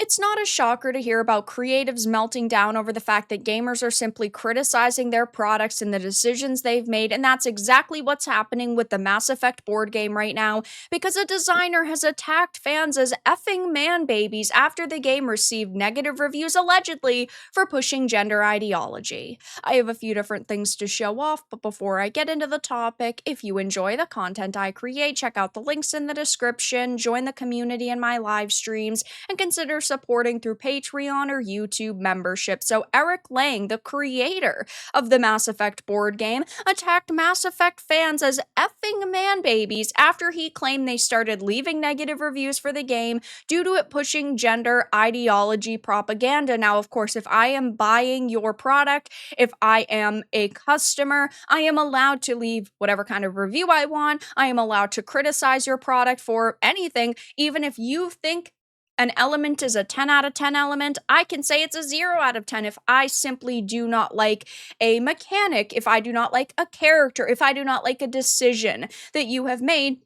It's not a shocker to hear about creatives melting down over the fact that gamers are simply criticizing their products and the decisions they've made, and that's exactly what's happening with the Mass Effect board game right now, because a designer has attacked fans as effing man babies after the game received negative reviews allegedly for pushing gender ideology. I have a few different things to show off, but before I get into the topic, if you enjoy the content I create, check out the links in the description, join the community in my live streams, and consider supporting through Patreon or YouTube membership. So Eric Lang, the creator of the Mass Effect board game, attacked Mass Effect fans as effing man babies after he claimed they started leaving negative reviews for the game due to it pushing gender ideology propaganda. Now, of course, if I am buying your product, if I am a customer, I am allowed to leave whatever kind of review I want. I am allowed to criticize your product for anything, even if you think an element is a 10 out of 10 element, I can say it's a 0 out of 10 if I simply do not like a mechanic, if I do not like a character, if I do not like a decision that you have made.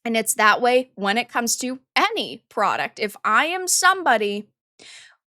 And it's that way when it comes to any product. If I am somebody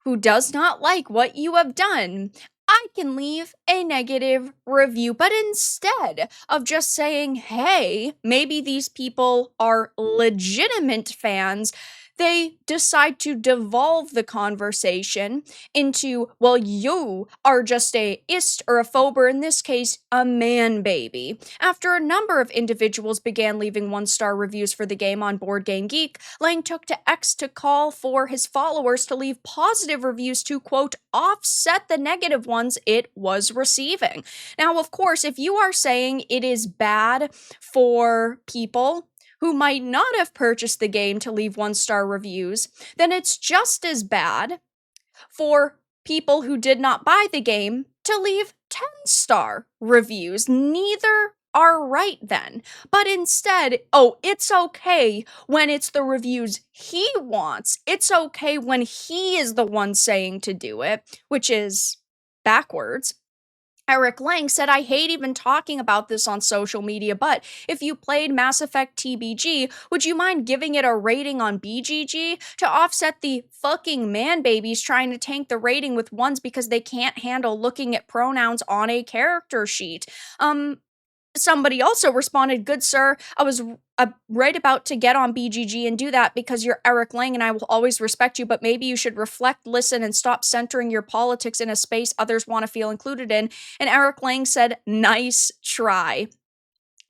who does not like what you have done, I can leave a negative review. But instead of just saying, hey, maybe these people are legitimate fans, they decide to devolve the conversation into, well, you are just a ist or a phobe, or in this case, a man baby. After a number of individuals began leaving one-star reviews for the game on Board Game Geek, Lang took to X to call for his followers to leave positive reviews to, quote, offset the negative ones it was receiving. Now, of course, if you are saying it is bad for people who might not have purchased the game to leave one-star reviews, then it's just as bad for people who did not buy the game to leave 10-star reviews. Neither are right then. But instead, it's okay when it's the reviews he wants. It's okay when he is the one saying to do it, which is backwards. Eric Lang said, I hate even talking about this on social media, but if you played Mass Effect TBG, would you mind giving it a rating on BGG to offset the fucking man babies trying to tank the rating with ones because they can't handle looking at pronouns on a character sheet? Somebody also responded, good sir, I was right about to get on BGG and do that because you're Eric Lang and I will always respect you, but maybe you should reflect, listen, and stop centering your politics in a space others want to feel included in. And Eric Lang said, nice try.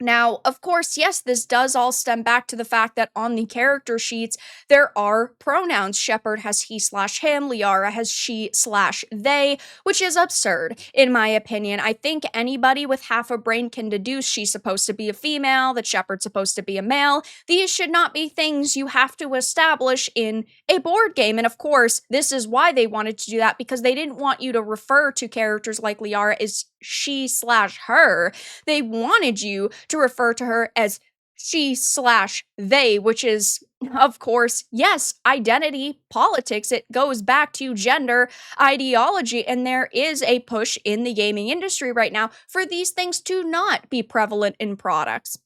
Now, of course, yes, this does all stem back to the fact that on the character sheets, there are pronouns. Shepard has he/him, Liara has she/they, which is absurd, in my opinion. I think anybody with half a brain can deduce she's supposed to be a female, that Shepard's supposed to be a male. These should not be things you have to establish in a board game. And of course, this is why they wanted to do that, because they didn't want you to refer to characters like Liara as she/her. They wanted you to refer to her as she/they, which is, of course, yes, identity politics. It goes back to gender ideology, and there is a push in the gaming industry right now for these things to not be prevalent in products.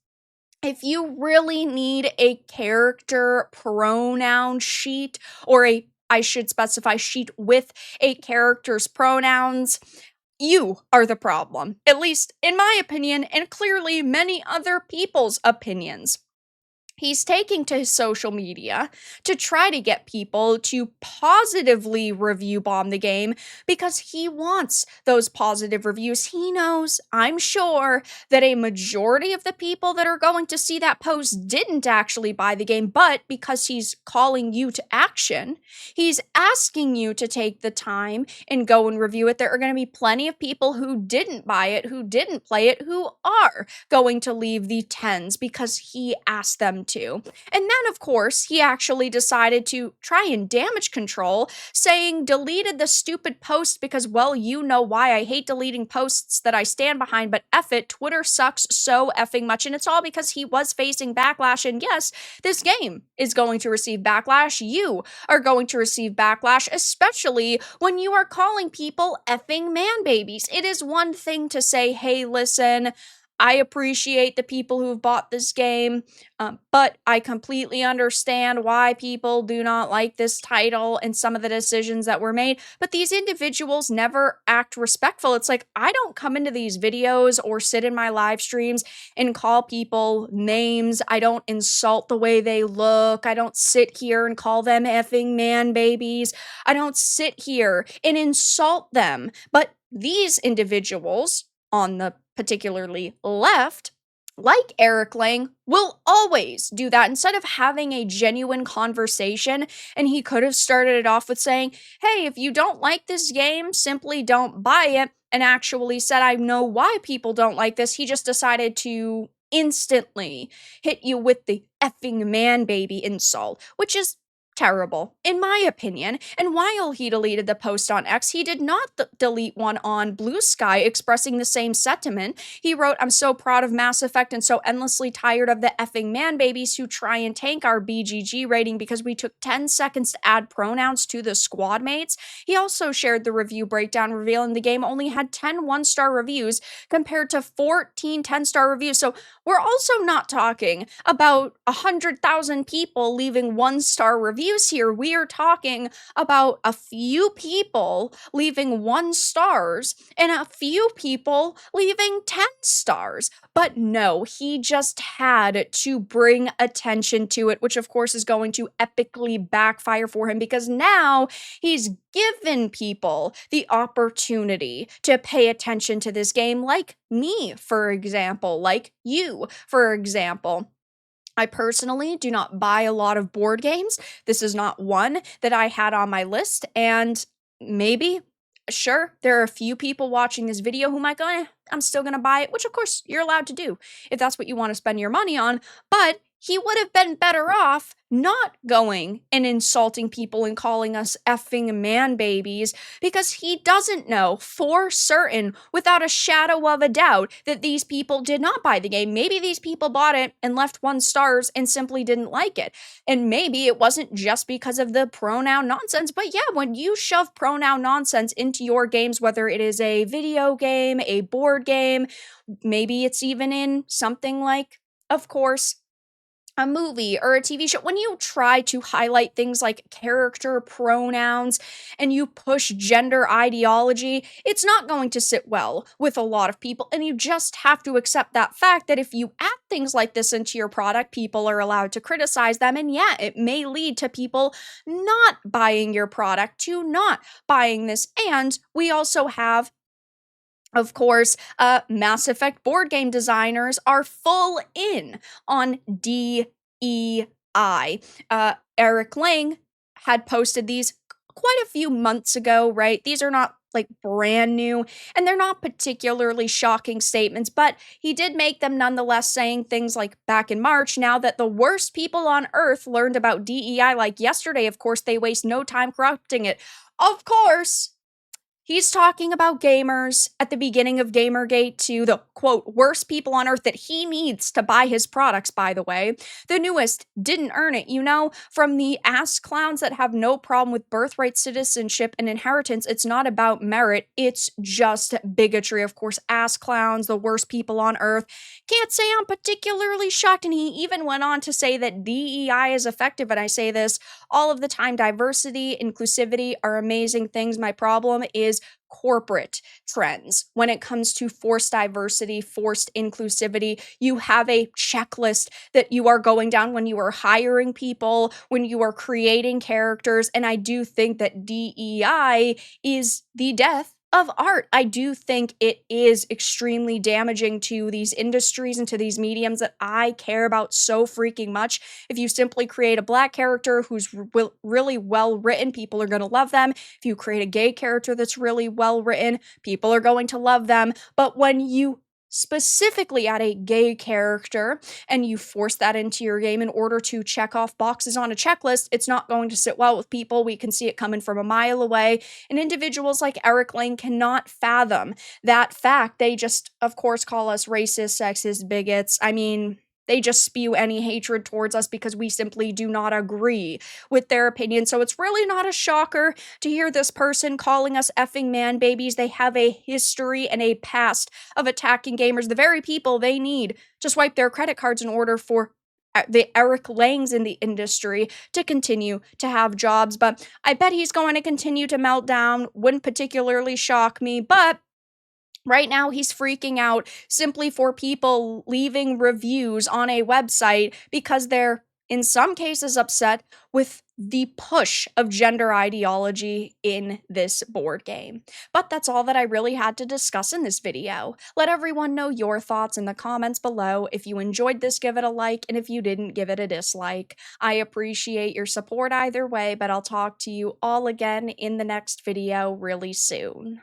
If you really need a character pronoun sheet, or I should specify, sheet with a character's pronouns, you are the problem, at least in my opinion, and clearly many other people's opinions. He's taking to his social media to try to get people to positively review bomb the game because he wants those positive reviews. He knows, I'm sure, that a majority of the people that are going to see that post didn't actually buy the game, but because he's calling you to action, he's asking you to take the time and go and review it. There are going to be plenty of people who didn't buy it, who didn't play it, who are going to leave the 10s because he asked them to. And then, of course, he actually decided to try and damage control, saying, deleted the stupid post because, well, you know why I hate deleting posts that I stand behind, but F it, Twitter sucks so effing much. And it's all because he was facing backlash. And yes, this game is going to receive backlash. You are going to receive backlash, especially when you are calling people effing man babies. It is one thing to say, hey, listen, I appreciate the people who've bought this game, but I completely understand why people do not like this title and some of the decisions that were made. But these individuals never act respectful. It's like, I don't come into these videos or sit in my live streams and call people names. I don't insult the way they look. I don't sit here and call them effing man babies. I don't sit here and insult them. But these individuals on the particularly left, like Eric Lang, will always do that instead of having a genuine conversation. And he could have started it off with saying, hey, if you don't like this game, simply don't buy it. And actually said, I know why people don't like this. He just decided to instantly hit you with the effing man baby insult, which is terrible, in my opinion. And while he deleted the post on X, he did not delete one on Blue Sky expressing the same sentiment. He wrote, I'm so proud of Mass Effect and so endlessly tired of the effing man babies who try and tank our BGG rating because we took 10 seconds to add pronouns to the squad mates. He also shared the review breakdown revealing the game only had 10 one-star reviews compared to 14 10-star reviews. So we're also not talking about 100,000 people leaving one-star reviews here. We are talking about a few people leaving 1 stars and a few people leaving 10 stars. But no, he just had to bring attention to it, which of course is going to epically backfire for him because now he's given people the opportunity to pay attention to this game, like me, for example, like you, for example. I personally do not buy a lot of board games. This is not one that I had on my list, and maybe, sure, there are a few people watching this video who might go, I'm still gonna buy it, which of course you're allowed to do if that's what you want to spend your money on, but he would have been better off not going and insulting people and calling us effing man babies because he doesn't know for certain, without a shadow of a doubt, that these people did not buy the game. Maybe these people bought it and left 1 stars and simply didn't like it. And maybe it wasn't just because of the pronoun nonsense, but yeah, when you shove pronoun nonsense into your games, whether it is a video game, a board game, maybe it's even in something like, of course, a movie or a TV show, when you try to highlight things like character pronouns and you push gender ideology, it's not going to sit well with a lot of people. And you just have to accept that fact that if you add things like this into your product, people are allowed to criticize them. And yeah, it may lead to people not buying your product, to not buying this. And we also have, of course, Mass Effect board game designers are full in on DEI. Eric Lang had posted these quite a few months ago, right? These are not like brand new, and they're not particularly shocking statements, but he did make them nonetheless, saying things like, back in March, now that the worst people on Earth learned about DEI like yesterday, of course, they waste no time corrupting it. Of course, he's talking about gamers at the beginning of Gamergate to the, quote, worst people on Earth that he needs to buy his products, by the way. The newest didn't earn it, you know? From the ass clowns that have no problem with birthright citizenship and inheritance, it's not about merit, it's just bigotry. Of course, ass clowns, the worst people on Earth. Can't say I'm particularly shocked, and he even went on to say that DEI is effective, and I say this all of the time. Diversity, inclusivity are amazing things. My problem is corporate trends. When it comes to forced diversity, forced inclusivity, you have a checklist that you are going down when you are hiring people, when you are creating characters, and I do think that DEI is the death of art. I do think it is extremely damaging to these industries and to these mediums that I care about so freaking much. If you simply create a black character who's really well written, people are going to love them. If you create a gay character that's really well written, people are going to love them. But when you specifically add a gay character and you force that into your game in order to check off boxes on a checklist, it's not going to sit well with people. We can see it coming from a mile away, and individuals like Eric Lang cannot fathom that fact. They just, of course, call us racist, sexist, bigots. I mean, they just spew any hatred towards us because we simply do not agree with their opinion. So it's really not a shocker to hear this person calling us effing man babies. They have a history and a past of attacking gamers, the very people they need to swipe their credit cards in order for the Eric Langs in the industry to continue to have jobs. But I bet he's going to continue to melt down. Wouldn't particularly shock me, but right now, he's freaking out simply for people leaving reviews on a website because they're, in some cases, upset with the push of gender ideology in this board game. But that's all that I really had to discuss in this video. Let everyone know your thoughts in the comments below. If you enjoyed this, give it a like, and if you didn't, give it a dislike. I appreciate your support either way, but I'll talk to you all again in the next video really soon.